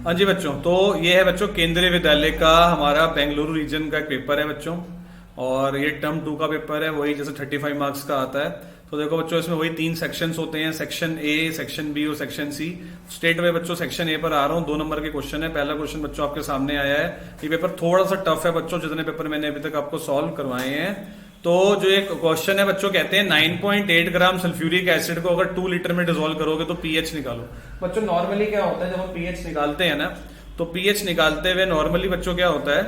हाँ जी बच्चों, तो ये है बच्चों केंद्रीय विद्यालय का हमारा बेंगलुरु रीजन का एक पेपर है बच्चों। और ये टर्म 2 का पेपर है, वही जैसे 35 मार्क्स का आता है। तो देखो बच्चों, इसमें वही 3 सेक्शंस होते हैं, सेक्शन ए, सेक्शन बी और सेक्शन सी। स्टेट में बच्चों सेक्शन ए पर आ रहा हूँ, 2 नंबर के क्वेश्चन है। पहला क्वेश्चन बच्चों आपके सामने आया है। ये पेपर थोड़ा सा टफ है बच्चों, जितने पेपर मैंने अभी तक आपको सॉल्व करवाए हैं। तो जो एक क्वेश्चन है बच्चों, कहते हैं 9.8 ग्राम सल्फ्यूरिक एसिड को अगर 2 लीटर में डिसॉल्व करोगे तो पीएच निकालो। बच्चों नॉर्मली क्या होता है, जब हम पीएच निकालते हैं ना, तो पीएच निकालते हुए नॉर्मली बच्चों क्या होता है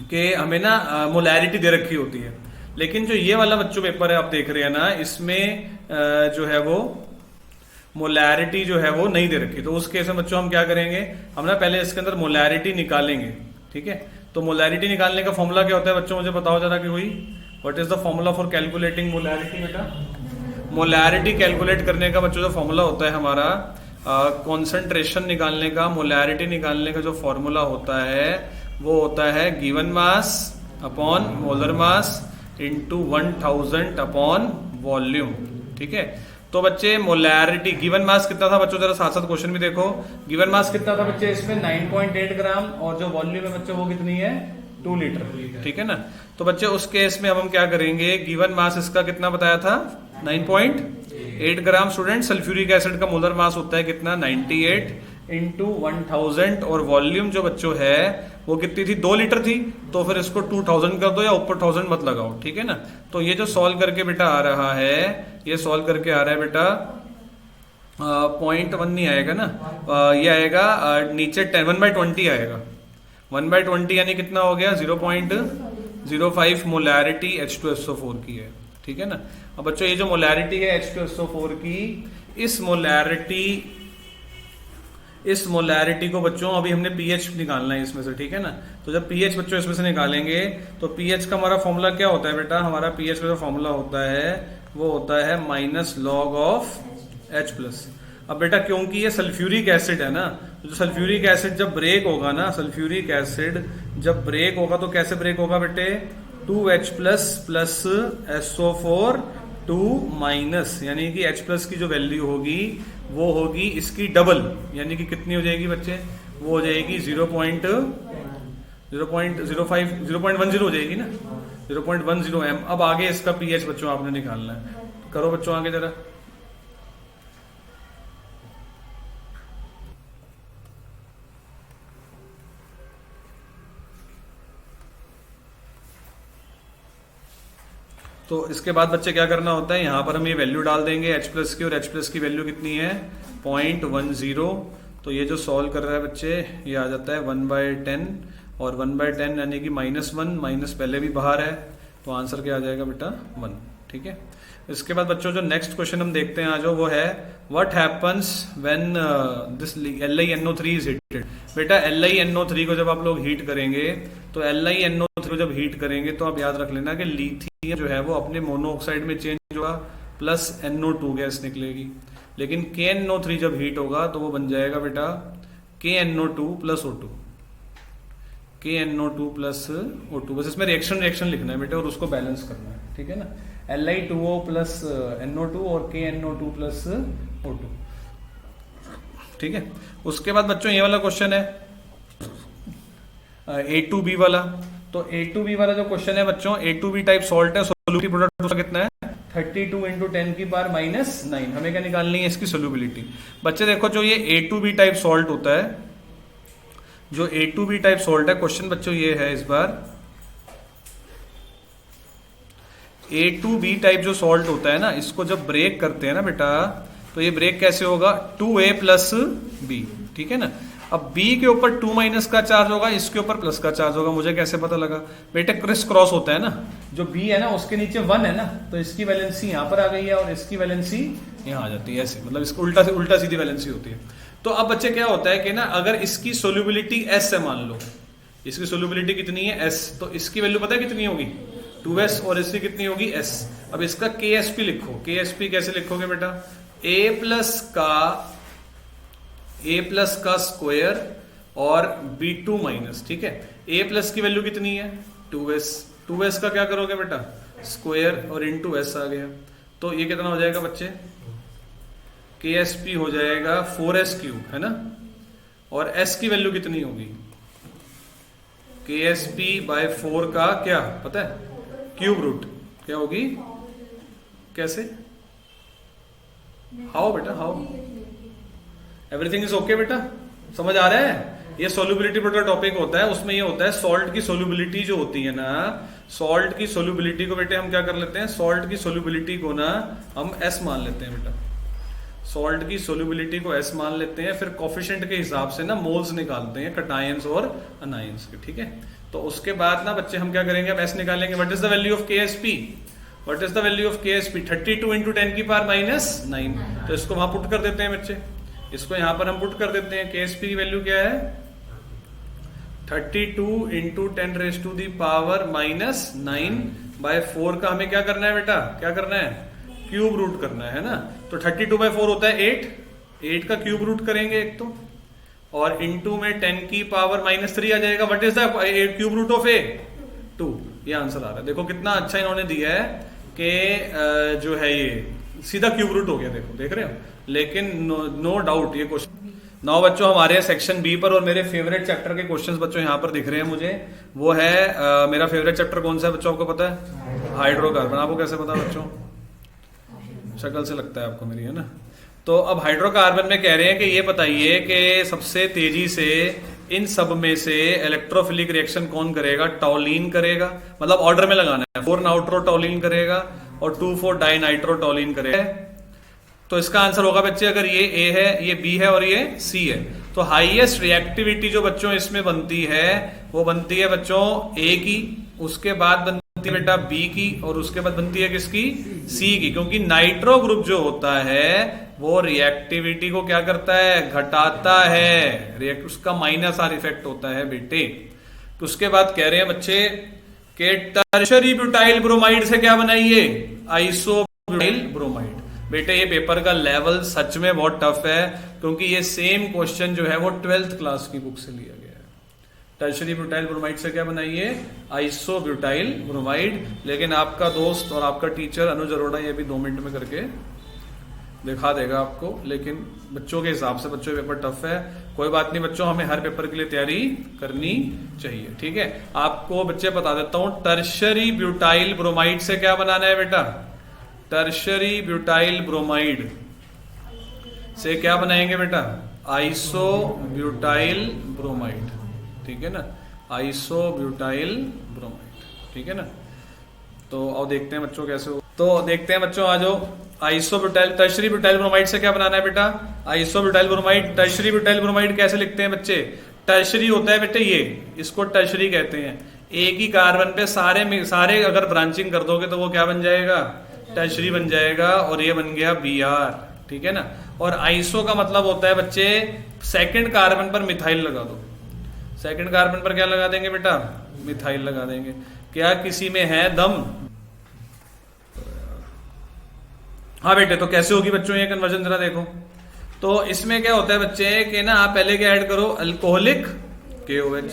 कि हमें ना मोलैरिटी दे रखी होती है। लेकिन जो ये वाला बच्चों पेपर है आप देख रहे हैं ना, इसमें जो है वो मोलैरिटी जो है वो नहीं दे रखी। तो उस केस में बच्चों हम क्या करेंगे, हम ना पहले इसके अंदर मोलैरिटी निकालेंगे। ठीक है, तो मोलैरिटी निकालने का फॉर्मूला क्या होता है बच्चों, मुझे बताओ जरा कि कोई what is the formula for calculating molarity बेटा। मोलैरिटी कैलकुलेट करने का बच्चों जो फॉर्मूला होता है हमारा, कॉन्सेंट्रेशन निकालने का, मोलैरिटी निकालने का जो फॉर्मूला होता है वो होता है given mass upon molar mass into 1000 upon volume. ठीक है, तो बच्चे मोलैरिटी गिवन मास कितना था बच्चों, जरा साथ साथ क्वेश्चन भी देखो। गिवन मास कितना था बच्चे इसमें 9.8 ग्राम, और जो वॉल्यूम है बच्चों वो कितनी है 2 लीटर। ठीक है ना, तो बच्चे उस केस में अब हम क्या करेंगे, गिवन मास इसका कितना बताया था 9.8 ग्राम। स्टूडेंट सल्फ्यूरिक एसिड का मोलर मास होता है कितना 98 इंटू 1000, और वॉल्यूम जो बच्चों है वो कितनी थी 2 लीटर थी। तो फिर इसको 2000 कर दो या ऊपर 1000 मत लगाओ। ठीक है ना, तो ये जो सॉल्व करके बेटा आ रहा है, ये सॉल्व करके आ रहा है बेटा 0.1 नहीं आएगा ना, ये आएगा नीचे 1/20 आएगा। 1/20 यानी कितना हो गया 0.05 मोलैरिटी H2SO4 की है। ठीक है ना, अब बच्चों ये जो मोलैरिटी है H2SO4 की, इस मोलैरिटी को बच्चों अभी हमने पीएच निकालना है इसमें से। ठीक है ना, तो जब पीएच बच्चों इसमें से निकालेंगे तो पीएच का हमारा फॉर्मूला क्या होता है बेटा, हमारा पीएच का जो फॉर्मूला होता है वो होता है माइनस लॉग ऑफ H+। अब बेटा क्योंकि ये सल्फ्यूरिक एसिड है ना, तो जो सल्फ्यूरिक एसिड जब ब्रेक होगा ना, सल्फ्यूरिक एसिड जब ब्रेक होगा तो कैसे ब्रेक होगा बेटे, 2H+ प्लस SO4 2 माइनस, यानी कि H+ की जो वैल्यू होगी वो होगी इसकी डबल, यानी कि कितनी हो जाएगी बच्चे, वो हो जाएगी 0.10 हो जाएगी ना, 0.10 m। अब आगे इसका पीएच बच्चों आपने निकालना है, करो बच्चों आगे जरा। तो इसके बाद बच्चे क्या करना होता है, यहां पर हम ये वैल्यू डाल देंगे H+ की, और H+ की वैल्यू कितनी है 0.10। तो ये जो सॉल्व कर रहा है बच्चे, ये आ जाता है 1/10, और 1/10 यानी कि -1, माइनस पहले भी बाहर है, तो आंसर क्या आ जाएगा बेटा 1। ठीक है, इसके बाद बच्चों जो नेक्स्ट क्वेश्चन हम देखते हैं आज वो है what happens when this LiNO3 is heated. बेटा LiNO3 को जब आप लोग हीट करेंगे, तो LiNO3 को जब हीट करेंगे तो आप याद रख लेना कि लिथियम जो है वो अपने मोनोऑक्साइड में चेंज होगा, प्लस NO2 गैस निकलेगी। लेकिन KNO3 जब हीट होगा तो वो बन जाएगा बेटा KNO2 plus O2, KNO2 plus O2। बस इसमें रिएक्शन लिखना है बेटे और उसको बैलेंस करना है। ठीक है ना, Li2O प्लस NO2 और KNO2 प्लस O2। ठीक है, उसके बाद बच्चों ये वाला क्वेश्चन है A2B वाला। तो A2B वाला जो क्वेश्चन है बच्चों, A2B टाइप सॉल्ट है, सोल्यूबिलिटी प्रोडक्ट उसका कितना है 32 × 10⁻⁹। हमें क्या निकालनी है इसकी सोल्यूबिलिटी। बच्चे देखो जो ये A2B टाइप सॉल्ट होता है, जो A2B टाइप सॉल्ट है, क्वेश्चन बच्चों ये है इस बार A2B टाइप जो सॉल्ट होता है ना, इसको जब ब्रेक करते हैं ना बेटा, तो ये ब्रेक कैसे होगा 2A प्लस B। ठीक है ना, अब B के ऊपर 2- का चार्ज होगा, इसके ऊपर प्लस का चार्ज होगा। मुझे कैसे पता लगा बेटा, क्रिस क्रॉस होता है ना, जो B है ना उसके नीचे 1 है ना, तो इसकी वैलेंसी यहाँ पर आ गई है और इसकी वैलेंसी यहाँ आ जाती है, ऐसे मतलब इसको उल्टा सीधी वैलेंसी होती है। तो अब बच्चे क्या होता है कि ना, अगर इसकी सोल्यूबिलिटी S है, मान लो इसकी सोल्यूबिलिटी कितनी है S, तो इसकी वैल्यू पता है कितनी होगी 2S, और इसकी कितनी होगी S। अब इसका KSP लिखो, KSP कैसे लिखोगे बेटा, A प्लस का स्क्वायर और B2 माइनस। ठीक है, A प्लस की वैल्यू कितनी है 2S का क्या करोगे बेटा स्क्वायर और इंटू S आ गया, तो ये कितना हो जाएगा बच्चे KSP हो जाएगा 4S क्यूब, है ना, और s की वैल्यू कितनी होगी, KSP/4 का क्या पता है, क्यूब रूट क्या होगी, कैसे, हाउ बेटा, हाउ, एवरीथिंग इज ओके बेटा, समझ आ रहा है। ये सोल्यूबिलिटी पर का टॉपिक होता है, उसमें ये होता है सॉल्ट की सोल्यूबिलिटी जो होती है ना, सॉल्ट की सोल्यूबिलिटी को बेटे हम क्या कर लेते हैं, सॉल्ट की सोल्यूबिलिटी को ना हम S मान लेते हैं बेटा, सॉल्ट की सोल्यूबिलिटी को S मान लेते हैं, फिर कोफिशिएंट के हिसाब से ना मोल्स निकालते हैं कटायंस और अनायंस के, ठीक है। तो उसके बाद ना बच्चे हम क्या करेंगे, अब S निकालेंगे, what is the value of KSP, what is the value of KSP, 32 into 10 की पावर -9, तो इसको वहां पुट कर देते हैं बच्चे, इसको यहां पर हम पुट कर देते हैं, KSP की वैल्यू क्या है 32 इंटू 10⁻⁻⁹ का हमें क्या करना है बेटा, क्या करना है, क्यूब रूट करना है ना। तो 32/4 होता है 8 का क्यूब रूट करेंगे एक तो, और इंटू में 10 की पावर -3 आ जाएगा, what is the cube root of A 2, ये आंसर आ रहा है। देखो कितना अच्छा इन्होंने दिया है कि जो है ये सीधा क्यूब रूट हो गया, देखो देख रहे हो, लेकिन नो डाउट ये क्वेश्चन। नाउ बच्चों हमारे हैं सेक्शन बी पर, और मेरे फेवरेट चैप्टर के क्वेश्चंस बच्चों यहाँ पर दिख रहे हैं मुझे, वो है मेरा फेवरेट चैप्टर कौन सा है बच्चों, आपको पता है, हाइड्रोकार्बन। आपको कैसे पता बच्चों, शक्ल से लगता है आपको मेरी, है ना। तो अब हाइड्रोकार्बन में कह रहे हैं कि ये बताइए कि सबसे तेजी से इन सब में से इलेक्ट्रोफिलिक रिएक्शन कौन करेगा, टॉलिन करेगा, मतलब ऑर्डर में लगाना है, 4-नाइट्रोटॉलिन करेगा और 2,4-डाइनाइट्रोटॉलिन करेगा। तो इसका आंसर होगा बच्चे, अगर ये A है, ये B है और ये C है, तो हाईएस्ट रिएक्टिविटी जो बच्चों इसमें बनती है वो बनती है बच्चों A की, उसके बाद बनती है बेटा B की, और उसके बाद बनती है किसकी, C की, क्योंकि नाइट्रो ग्रुप जो होता है वो रिएक्टिविटी को क्या करता है, घटाता है, उसका -R इफेक्ट होता है बेटे। तो उसके बाद कह रहे हैं बच्चे कि टर्शरी ब्यूटाइल ब्रोमाइड से क्या बनाइए, आइसोब्यूटाइल ब्रोमाइड। बेटे ये पेपर का लेवल सच में बहुत टफ है, क्योंकि ये सेम क्वेश्चन जो है वो 12th क्लास की बुक से लिया गया है। टर्शरी ब्यूटाइल ब्रोमाइड से क्या बनाइए, आइसोब्यूटाइल ब्रोमाइड। लेकिन आपका दोस्त और आपका टीचर अनुज अरोड़ा ये भी 2 मिनट में करके दिखा देगा आपको, लेकिन बच्चों के हिसाब से बच्चों पेपर टफ है। कोई बात नहीं बच्चों, हमें हर पेपर के लिए तैयारी करनी चाहिए, ठीक है। आपको बच्चे बता देता हूं, टर्शरी ब्यूटाइल ब्रोमाइड से क्या बनाना है बेटा, टर्शरी ब्यूटाइल ब्रोमाइड से क्या बनाएंगे बेटा, आइसोब्यूटाइल ब्रोमाइड, ठीक है ना, आइसोब्यूटाइल ब्रोमाइड, ठीक है ना। तो अब देखते हैं बच्चों कैसे हो, तो देखते हैं बच्चों आ जाओ। आइसोब्यूटाइल, टर्शरी ब्यूटाइल ब्रोमाइड से क्या बनाना है बेटा, isobutyl bromide. Tertiary butyl bromide कैसे लिखते हैं बच्चे, टर्शरी होता है बेटे ये, इसको टर्शरी कहते हैं। एक ही कार्बन पे सारे अगर ब्रांचिंग कर दोगे तो वो क्या बन जाएगा, टर्शरी बन जाएगा, और ये बन गया Br, ठीक है ना। और आइसो का मतलब होता है बच्चे सेकंड कार्बन पर मिथाइल लगा दो, सेकंड कार्बन पर क्या लगा देंगे बेटा, मिथाइल लगा देंगे। क्या किसी में है दम, हाँ बेटे। तो कैसे होगी बच्चों ये कन्वर्जन, जरा देखो। तो इसमें क्या होता है बच्चे कि ना आप पहले क्या ऐड करो, अल्कोहलिक KOH,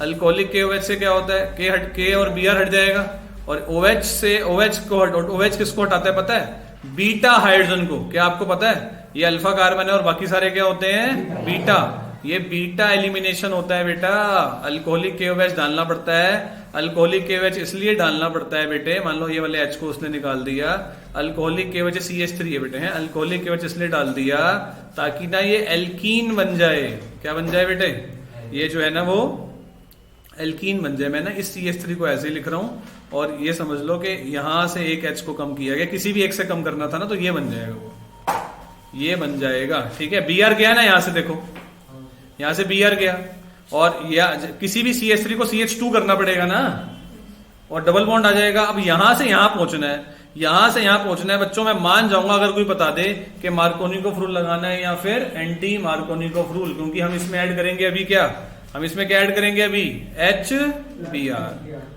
अल्कोहलिक KOH से क्या होता है, K और Br हट जाएगा, और OH से OH किसको हटाता है पता है, बीटा हाइड्रोजन को। क्या आपको पता है, ये अल्फा कार्बन है और बाकी सारे क्या होते हैं, बीटा। ये बीटा एलिमिनेशन होता है बेटा, अल्कोहलिक KOH डालना पड़ता है। अल्कोहलिक KOH इसलिए डालना पड़ता है बेटे, मान लो ये वाले H को उसने निकाल दिया, अल्कोहलिक KOH CH3 है बेटे, हैं अल्कोहलिक KOH इसलिए डाल दिया ताकि ना ये एल्कीन बन जाए। क्या बन जाए बेटे, ये जो है ना वो एल्कीन बन जाए। मैं ना इस CH3 को ऐसे ही लिख रहा हूं, और ये समझ लो कि यहां से एक H को कम किया गया, किसी भी एक से कम करना था ना, तो ये बन जाएगा, वो ये बन जाएगा, ठीक है। Br गया ना यहां से, देखो यहां से Br गया, और या किसी भी CH3 को CH2 करना पड़ेगा ना, और डबल बॉन्ड आ जाएगा। अब यहां से यहां पहुंचना है, यहां से यहां पहुंचना है बच्चों। मैं मान जाऊंगा अगर कोई बता दे कि मार्कोनिकोव रूल लगाना है या फिर एंटी मार्कोनिकोव रूल, क्योंकि हम इसमें ऐड करेंगे अभी क्या, हम इसमें क्या ऐड करेंगे अभी, HBr।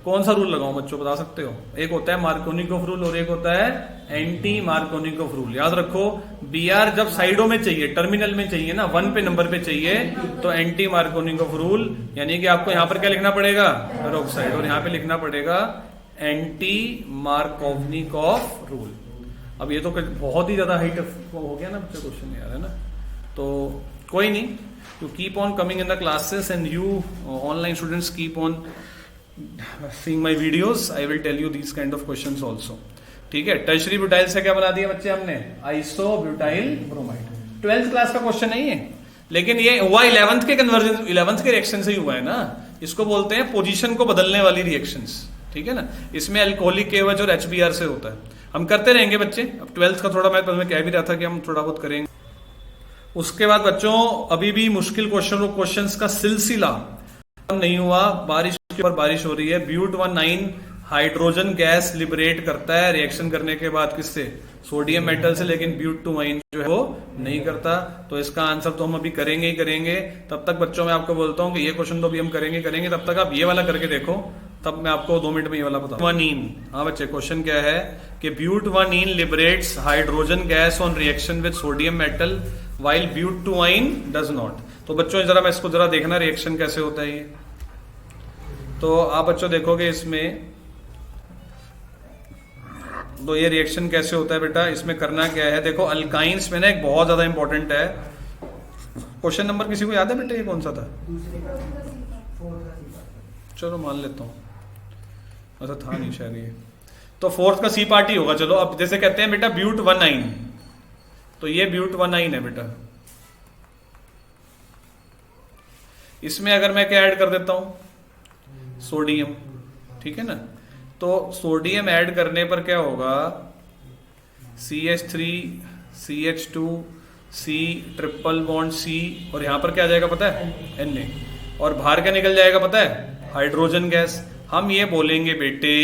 कौन सा रूल लगाऊं बच्चों, बता सकते हो? एक होता है मार्कोनिकोव रूल और एक होता है एंटी मार्कोनिकोव रूल। याद रखो, Br जब साइडों में चाहिए, टर्मिनल में चाहिए ना, 1 पे नंबर पे चाहिए, तो एंटी मार्कोनिकोव रूल, यानी कि आपको यहां पर क्या लिखना पड़ेगा, पेरोक्साइड, और यहां पे लिखना पड़ेगा एंटी मार्कोनिकोव रूल। अब ये तो बहुत ही ज्यादा हाइट हो गया ना बच्चे क्वेश्चन यार, है ना। तो कोई नहीं, You keep on coming in the classes and you online students keep on seeing my videos. I will tell you these kind of questions also. ठीक है, टर्शरी ब्यूटाइल से क्या बना दिया बच्चे हमने, iso butyl bromide. 12th class का question नहीं है, लेकिन ये हुआ 11th के कन्वर्जन, 11th के रिएक्शन से ही हुआ है ना। इसको बोलते हैं पोजीशन को बदलने वाली रिएक्शंस, ठीक है ना। इसमें अल्कोहलिक केवच और HBr से होता है। हम करते रहेंगे बच्चे। अब 12th का थोड़ा मैं कह भी रहा था कि हम थोड़ा बहुत करेंगे। उसके बाद बच्चों अभी भी मुश्किल क्वेश्चंस का सिलसिला नहीं हुआ। बारिश के ऊपर बारिश हो रही है। ब्यूट-19 हाइड्रोजन गैस लिबरेट करता है रिएक्शन करने के बाद किससे, सोडियम मेटल से, लेकिन ब्यूट-2 जो है वो नहीं करता। तो इसका आंसर तो हम अभी करेंगे ही करेंगे। तब तक बच्चों मैं आपको बोलता हूं कि ये क्वेश्चन तो अभी हम करेंगे। तब तक आप ये वाला करके देखो, तब मैं आपको 2 मिनट में ये वाला बताऊं। हाँ बच्चे, क्वेश्चन क्या है कि but one liberates hydrogen gas on reaction with sodium metal while but two does not. तो बच्चों जरा मैं इसको जरा देखना रिएक्शन कैसे होता है ये। तो आप बच्चों देखोगे इसमें, तो ये रिएक्शन कैसे होता है बेटा, इसमें करना क्या है। देखो अल्काइंस में ना एक बहुत ज्यादा इंपॉर्टेंट है क्वेश्चन। नंबर किसी को याद है बेटा ये कौन सा था? चलो मान लेता हूं, ऐसा था नहीं शायद ये। तो 4th का सी पार्ट ही होगा। चलो अब जैसे कहते हैं बेटा ब्यूट-19, तो ये ब्यूट-19 है बेटा। इसमें अगर मैं क्या ऐड कर देता हूं, सोडियम, ठीक है ना। तो सोडियम ऐड करने पर क्या होगा, CH3 CH2 C triple bond C, और यहां पर क्या आ जाएगा पता है, Na, और बाहर क्या निकल जाएगा पता है, हाइड्रोजन गैस। हम ये बोलेंगे बेटे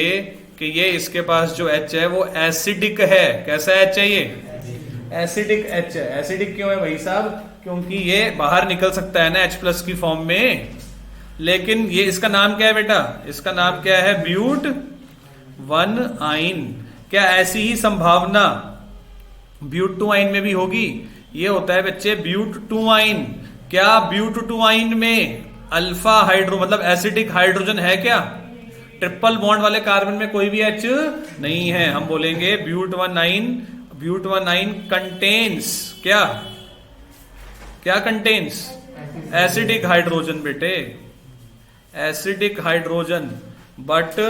कि ये इसके पास जो H है वो एसिडिक है। कैसा H है ये, एसिडिक H है। एसिडिक क्यों है भाई साहब, क्योंकि ये बाहर निकल सकता है ना H+ की फॉर्म में। लेकिन ये इसका नाम क्या है बेटा, इसका नाम क्या है, ब्यूट-1 क्या ऐसी ही संभावना ब्यूट-2 में भी होगी? ये होता है बच्चे ब्यूट-2। क्या ब्यूट-2 में अल्फा हाइड्रो मतलब एसिडिक हाइड्रोजन है क्या? ट्रिपल बॉन्ड वाले कार्बन में कोई भी H नहीं है। हम बोलेंगे ब्यूट-1 कंटेन्स क्या, क्या कंटेन्स, एसिडिक हाइड्रोजन बेटे, acidic hydrogen. But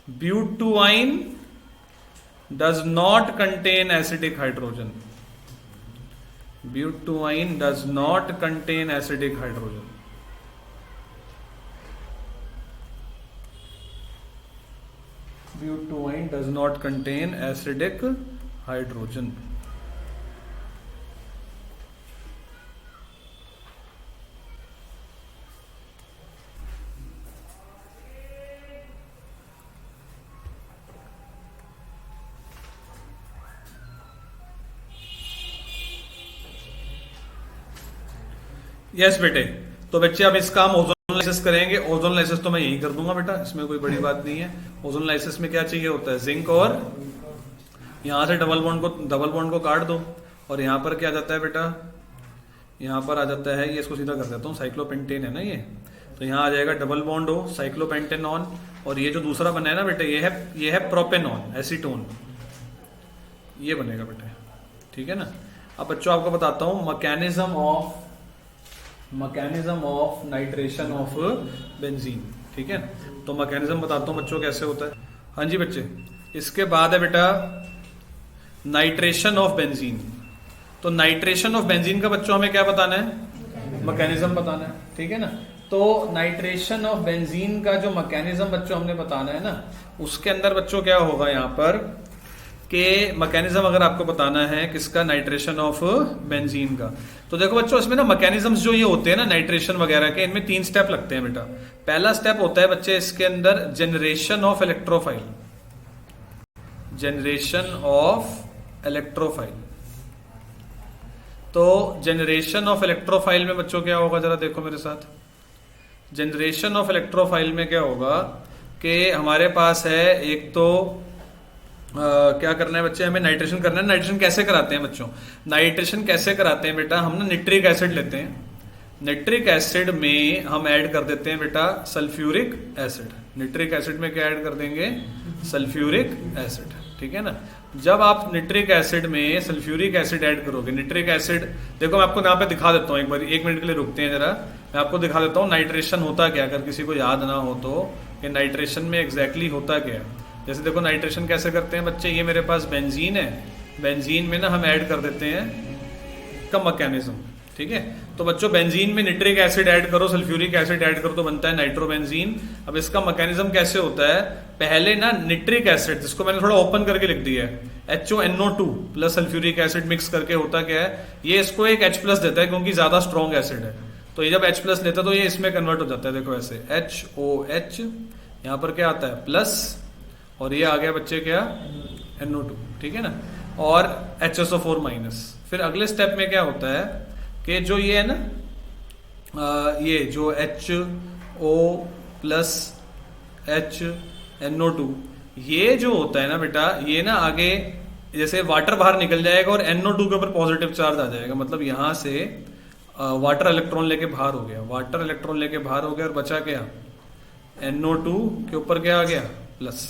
but two does not contain acidic hydrogen. But two does not contain acidic hydrogen. But two does not contain acidic hydrogen. Yes बेटे। तो बच्चे अब इसका हम ओजोन लाइसिस करेंगे। ओजोन लाइसिस तो मैं यही कर दूंगा बेटा, इसमें कोई बड़ी बात नहीं है। ओजोन लाइसिस में क्या चाहिए होता है, जिंक, और यहां से डबल बॉन्ड को काट दो, और यहां पर क्या आ जाता है बेटा, यहां पर आ जाता है, ये इसको सीधा कर देता हूं, साइक्लोपेंटेन है ना ये। तो यहां आ जाएगा डबल बॉन्ड हो, साइक्लोपेंटेनॉन, और ये जो दूसरा बना है ना बेटे, ये है प्रोपेनॉन, एसीटोन, ये बनेगा बेटे, ठीक है ना। अब बच्चों आपको बताता हूं mechanism of nitration of benzene, ठीक है। तो मैकेनिज्म बताता हूं बच्चों कैसे होता है। हाँ जी बच्चे, इसके बाद है बेटा नाइट्रेशन ऑफ बेंजीन। तो नाइट्रेशन ऑफ बेंजीन का बच्चों हमें क्या बताना है, मैकेनिज्म बताना है, ठीक है ना। तो नाइट्रेशन ऑफ बेंजीन का जो मैकेनिज्म बच्चों हमने बताना है ना, उसके अंदर बच्चों क्या होगा यहाँ पर कि मैकेनिज्म अगर आपको बताना है किसका, नाइट्रेशन ऑफ बेंजीन का। तो देखो बच्चों इसमें ना मैकेनिज्म्स जो ये होते हैं ना नाइट्रेशन वगैरह के, इनमें 3 स्टेप लगते हैं बेटा। पहला स्टेप होता है बच्चे इसके अंदर generation of electrophile, generation of electrophile. तो जनरेशन ऑफ इलेक्ट्रोफाइल में बच्चों क्या होगा, जरा देखो मेरे साथ। जनरेशन ऑफ इलेक्ट्रोफाइल में क्या होगा कि हमारे पास है एक तो क्या करना है बच्चे, हमें नाइट्रेशन करना है। नाइट्रेशन कैसे कराते हैं बच्चों, नाइट्रेशन कैसे कराते हैं बेटा, हम ना निट्रिक एसिड लेते हैं। निट्रिक एसिड में हम ऐड कर देते हैं बेटा सल्फ्यूरिक एसिड। निट्रिक एसिड में क्या ऐड कर देंगे, सल्फ्यूरिक एसिड, ठीक है ना। जब आप निट्रिक एसिड में सल्फ्यूरिक एसिड ऐड करोगे, निट्रिक एसिड देखो मैं आपको यहाँ पे दिखा देता हूँ, एक बार 1 मिनट के लिए रुकते हैं जरा, मैं आपको दिखा देता हूँ नाइट्रेशन होता क्या, अगर किसी को याद ना हो तो कि नाइट्रेशन में एग्जैक्टली होता क्या है। जैसे देखो नाइट्रेशन कैसे करते हैं बच्चे, ये मेरे पास बेंजीन है, बेंजीन में ना हम ऐड कर देते हैं का मैकेनिज्म, ठीक है। तो बच्चों बेंजीन में निट्रिक एसिड ऐड करो, सल्फ्यूरिक एसिड ऐड करो तो बनता है नाइट्रोबेंजीन। अब इसका मैकेनिज्म कैसे होता है, पहले ना निट्रिक एसिड, जिसको मैंने थोड़ा ओपन करके लिख दिया है, HONO2 plus sulphuric acid mix करके होता क्या है, ये इसको एक H प्लस देता है क्योंकि ज्यादा स्ट्रॉन्ग एसिड है। तो ये जब H प्लस लेता है तो ये इसमें कन्वर्ट हो जाता है, देखो ऐसे HOH, यहाँ पर क्या आता है प्लस, और ये आ गया बच्चे क्या NO2, ठीक है ना, और HSO4 माइनस। फिर अगले स्टेप में क्या होता है कि जो ये है ना, ये जो HO प्लस HNO2, ये जो होता है ना बेटा, ये ना आगे जैसे वाटर बाहर निकल जाएगा और NO2 के ऊपर पॉजिटिव चार्ज आ जाएगा, मतलब यहां से वाटर इलेक्ट्रॉन लेके बाहर हो गया, वाटर इलेक्ट्रॉन लेके बाहर हो गया और बचा क्या, NO2 के ऊपर क्या आ गया प्लस,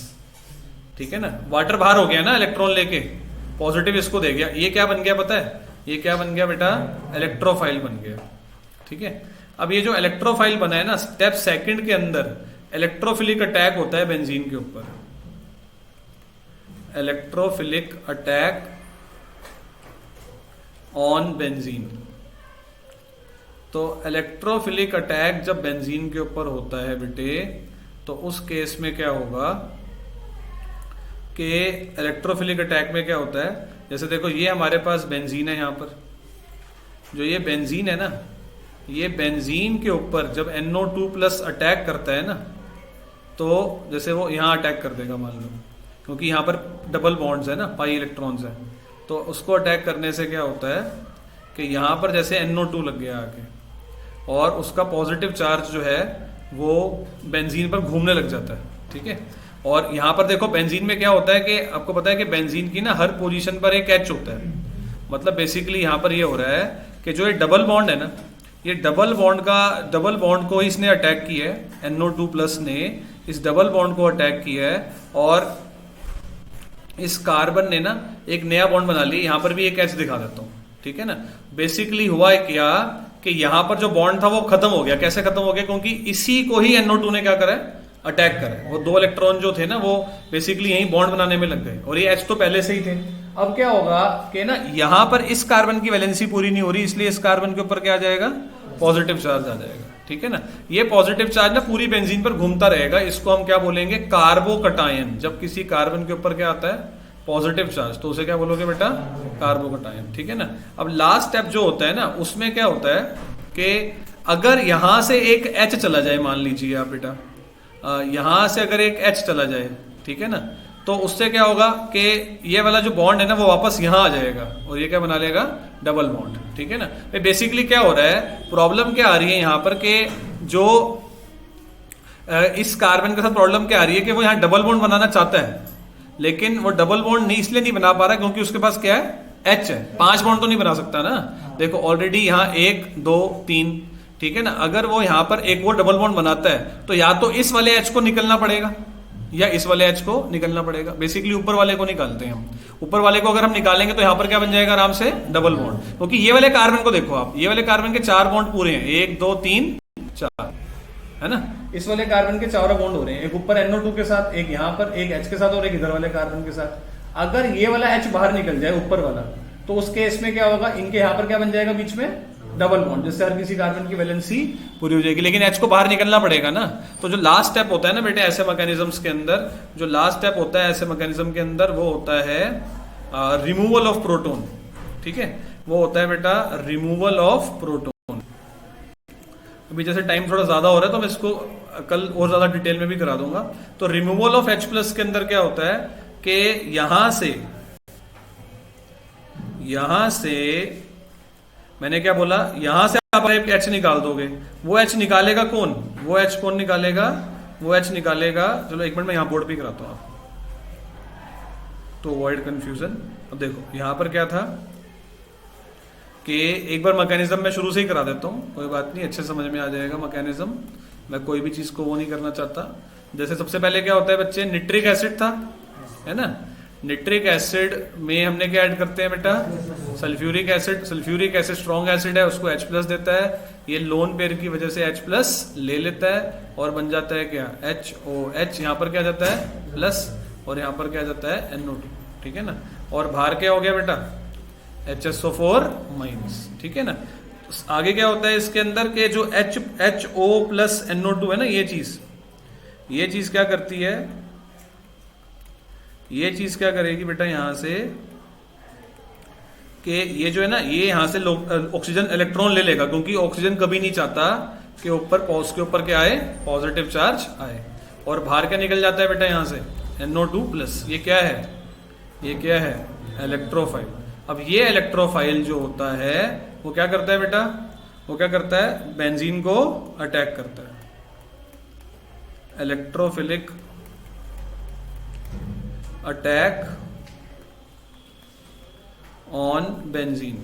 ठीक है ना, वाटर बाहर हो गया ना इलेक्ट्रॉन लेके, पॉजिटिव इसको दे गया, ये क्या बन गया पता है, ये क्या बन गया बेटा, इलेक्ट्रोफाइल बन गया, ठीक है। अब ये जो इलेक्ट्रोफाइल बना है ना, स्टेप सेकंड के अंदर इलेक्ट्रोफिलिक अटैक होता है बेंजीन के ऊपर, इलेक्ट्रोफिलिक अटैक ऑन बेंजीन। तो इलेक्ट्रोफिलिक अटैक जब बेंजीन के ऊपर होता है बेटे, तो उस केस में क्या होगा कि इलेक्ट्रोफिलिक अटैक में क्या होता है, जैसे देखो ये हमारे पास बेंजीन है, यहां पर जो ये बेंजीन है ना, ये बेंजीन के ऊपर जब NO2 प्लस अटैक करता है ना, तो जैसे वो यहां अटैक कर देगा मान लो, क्योंकि यहां पर डबल बॉन्ड्स है ना, पाई इलेक्ट्रॉन्स है, तो उसको अटैक करने से क्या होता है कि यहां पर जैसे NO2 लग गया आके, और उसका पॉजिटिव चार्ज जो है वो बेंजीन पर घूमने लग जाता है, ठीक है। और यहां पर देखो बेंजीन में क्या होता है कि आपको पता है कि बेंजीन की ना हर पोजीशन पर एक H होता है, मतलब बेसिकली यहां पर ये हो रहा है कि जो ये डबल बॉन्ड है ना, ये डबल बॉन्ड को इसने अटैक किया है, NO2 प्लस ने इस डबल बॉन्ड को अटैक किया है, और इस कार्बन ने ना एक नया बॉन्ड बना लिया, यहां पर भी एक H दिखा देता हूं, ठीक है ना। बेसिकली हुआ है क्या कि यहां पर जो बॉन्ड था वो खत्म हो गया, कैसे खत्म हो गया, क्योंकि इसी को ही NO2 ने क्या करा है, अटैक करें, वो 2 इलेक्ट्रॉन जो थे ना वो बेसिकली यही बॉन्ड बनाने में लग गए, और ये H तो पहले से ही थे। अब क्या होगा कि ना यहां पर इस कार्बन की वैलेंसी पूरी नहीं हो रही, इसलिए इस कार्बन के ऊपर क्या आ जाएगा, पॉजिटिव चार्ज आ जाएगा, ठीक है ना। ये पॉजिटिव चार्ज ना पूरी बेंजीन पर घूमता रहेगा, इसको हम क्या बोलेंगे, कार्बोकटायन। जब किसी कार्बन के ऊपर क्या आता है, पॉजिटिव चार्ज, तो उसे क्या बोलोगे बेटा, कार्बोकटायन, ठीक है ना। अब लास्ट स्टेप जो होता है ना, उसमें क्या होता है कि अगर यहां से एक H चला जाए, मान लीजिए आप बेटा, यहां से अगर एक H चला जाए, ठीक है ना, तो उससे क्या होगा कि ये वाला जो बॉन्ड है ना वो वापस यहां आ जाएगा, और ये क्या बना लेगा, डबल बॉन्ड, ठीक है ना। बेसिकली क्या हो रहा है, प्रॉब्लम क्या आ रही है यहां पर कि जो इस कार्बन के साथ प्रॉब्लम क्या आ रही है कि वो यहां डबल बॉन्ड बनाना चाहता है, लेकिन वो डबल बॉन्ड नहीं इसलिए नहीं बना पा रहा क्योंकि उसके पास क्या है, H है, 5 बॉन्ड तो नहीं बना सकता ना। देखो ऑलरेडी यहाँ 1 2 3, ठीक है ना। अगर वो यहां पर एक और डबल बॉन्ड बनाता है तो या तो इस वाले H को निकलना पड़ेगा या इस वाले H को निकलना पड़ेगा। बेसिकली ऊपर वाले को निकालते हैं हम, ऊपर वाले को अगर हम निकालेंगे तो यहां पर क्या बन जाएगा, आराम से डबल बॉन्ड, क्योंकि ये वाले कार्बन को देखो आप, ये वाले कार्बन के 4 बॉन्ड पूरे हैं, 1 2 3 4, है ना। इस वाले कार्बन के 4 बॉन्ड हो रहे हैं, एक ऊपर NO2 के साथ, एक यहां पर, एक H के साथ और एक इधर वाले कार्बन के साथ। अगर ये वाला H बाहर निकल जाए ऊपर वाला, तो उस केस में क्या होगा, इनके यहां पर क्या बन जाएगा, बीच में डबल बॉन्ड, जिससे हर किसी कार्बन की वैलेंसी पूरी हो जाएगी, लेकिन H को बाहर निकलना पड़ेगा ना। तो जो लास्ट स्टेप होता है ना बेटे ऐसे मैकेनिज्म्स के अंदर, जो लास्ट स्टेप होता है ऐसे मैकेनिज्म के अंदर, वो होता है रिमूवल ऑफ प्रोटोन, ठीक है, वो होता है बेटा रिमूवल ऑफ प्रोटोन। अभी जैसे टाइम थोड़ा ज्यादा हो रहा है तो मैं इसको कल और ज्यादा डिटेल में भी करा दूंगा। तो रिमूवल ऑफ H प्लस के अंदर क्या होता है कि यहां से मैंने क्या बोला, यहां से आप एक H निकाल दोगे, वो H निकालेगा कौन, वो H कौन निकालेगा, वो H निकालेगा, चलो एक मिनट में यहां बोर्ड पे कराता हूं आप, तो अवॉइड कंफ्यूजन। अब देखो यहां पर क्या था कि एक बार मैकेनिज्म मैं शुरू से ही करा देता हूं, कोई बात नहीं, अच्छे समझ में आ जाएगा मैकेनिज्म, मैं कोई भी चीज को वो नहीं करना चाहता। जैसे सबसे पहले क्या होता है बच्चे, निट्रिक एसिड था, है ना, निट्रिक एसिड में हमने क्या ऐड करते हैं बेटा, sulphuric acid. Sulphuric acid strong acid है, उसको H प्लस देता है, ये लोन पेयर की वजह से H प्लस ले लेता है और बन जाता है क्या, HOH। यहाँ पर क्या जाता है प्लस और यहाँ पर क्या जाता है NO2, ठीक है ना। और बाहर क्या हो गया बेटा, HSO4 माइनस, ठीक है ना। आगे क्या होता है इसके अंदर के जो HO प्लस NO2 है ना, ये चीज क्या करती है, ये चीज क्या करेगी बेटा यहां से कि ये जो है ना, ये यहां से ऑक्सीजन इलेक्ट्रॉन ले लेगा, क्योंकि ऑक्सीजन कभी नहीं चाहता कि उसके ऊपर क्या आए, पॉजिटिव चार्ज आए। और बाहर क्या निकल जाता है बेटा यहां से, NO2 प्लस। ये क्या है, ये क्या है, इलेक्ट्रोफाइल। अब ये इलेक्ट्रोफाइल जो होता है वो क्या करता है बेटा, वो क्या करता है, बेंजीन को अटैक करता है, इलेक्ट्रोफिलिक अटैक ऑन बेंजीन।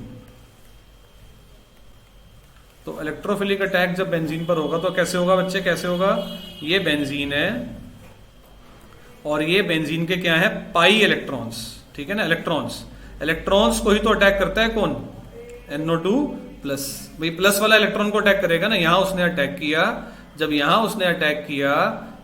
तो इलेक्ट्रोफिलिक अटैक जब बेंजीन पर होगा तो कैसे होगा बच्चे, कैसे होगा, ये बेंजीन है और ये बेंजीन के क्या है, पाई इलेक्ट्रॉन्स, ठीक है ना। इलेक्ट्रॉन्स को ही तो अटैक करता है कौन, NO2 प्लस। भाई प्लस वाला इलेक्ट्रॉन को अटैक करेगा ना, यहां उसने अटैक किया। जब यहां उसने अटैक किया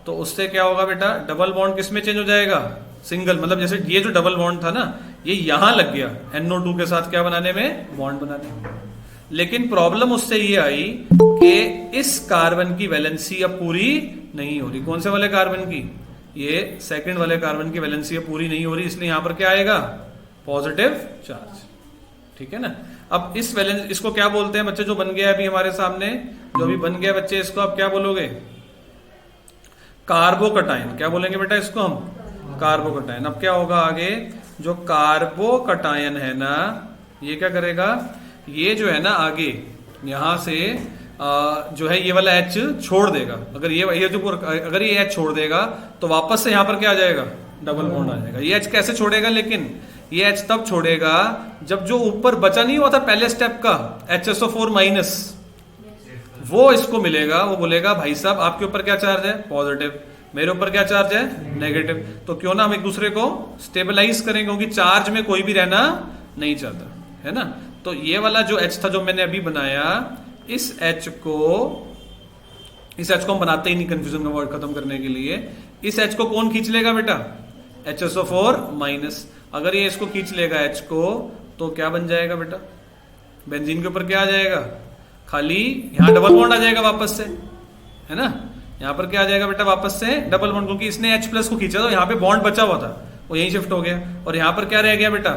तो उससे क्या होगा बेटा, डबल बॉन्ड किस में चेंज हो जाएगा, सिंगल। मतलब जैसे ये जो डबल बॉन्ड था ना, ये यहां लग गया NO2 के साथ क्या बनाने में, बॉन्ड बनाने में। लेकिन प्रॉब्लम उससे ये आई कि इस कार्बन की वैलेंसी अब पूरी नहीं हो रही। कौन से वाले कार्बन की, ये सेकंड वाले कार्बन की वैलेंसी अब पूरी नहीं हो रही, इसलिए यहां पर क्या आएगा, पॉजिटिव चार्ज, ठीक है ना। अब इस वैलेंस, इसको क्या बोलते हैं बच्चे, जो बन गया अभी हमारे सामने, जो अभी बन गया बच्चे, इसको आप क्या बोलोगे, कार्बोकटायन। क्या बोलेंगे बेटा इसको हम, कार्बोकटायन। अब क्या होगा आगे, जो कार्बोकटायन है ना, ये क्या करेगा, ये जो है ना आगे यहां से जो है ये वाला H छोड़ देगा। अगर ये H छोड़ देगा तो वापस से यहां पर क्या आ जाएगा, डबल बॉन्ड आ जाएगा। ये H कैसे छोड़ेगा, लेकिन ये H तब छोड़ेगा जब जो ऊपर बचा नहीं हुआ था पहले स्टेप का, HSO4 माइनस, वो इसको मिलेगा। वो बोलेगा भाई साहब आपके ऊपर क्या चार्ज है, पॉजिटिव, मेरे ऊपर क्या चार्ज है, नेगेटिव। तो क्यों ना हम एक दूसरे को स्टेबलाइज करें, क्योंकि चार्ज में कोई भी रहना नहीं चाहता, है ना। तो ये वाला जो H था जो मैंने अभी बनाया, इस H को हम बनाते ही नहीं कंफ्यूजन का वर्ड खत्म करने के लिए। इस H को कौन खींच लेगा बेटा, HSO4 माइनस। अगर ये इसको खींच लेगा H को, तो क्या बन जाएगा बेटा, बेंजीन के ऊपर क्या आ जाएगा, खाली यहां डबल बॉन्ड आ जाएगा वापस से, है ना। यहां पर क्या आ जाएगा बेटा, वापस से डबल बॉन्ड, क्योंकि इसने H प्लस को खींचा तो यहां पे बॉन्ड बचा हुआ था, वो यहीं शिफ्ट हो गया। और यहां पर क्या रह गया बेटा,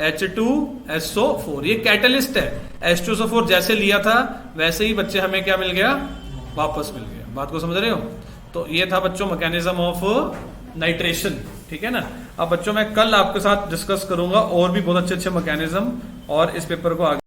H2SO4। ये कैटलिस्ट है, H2SO4 जैसे लिया था वैसे ही बच्चे हमें क्या मिल गया, वापस मिल गया। बात को समझ रहे हो। तो ये था बच्चों मैकेनिज्म ऑफ नाइट्रेशन, ठीक है ना। अब बच्चों मैं कल आपके साथ डिस्कस करूंगा और भी बहुत अच्छे मैकेनिज्म, और इस पेपर को आगे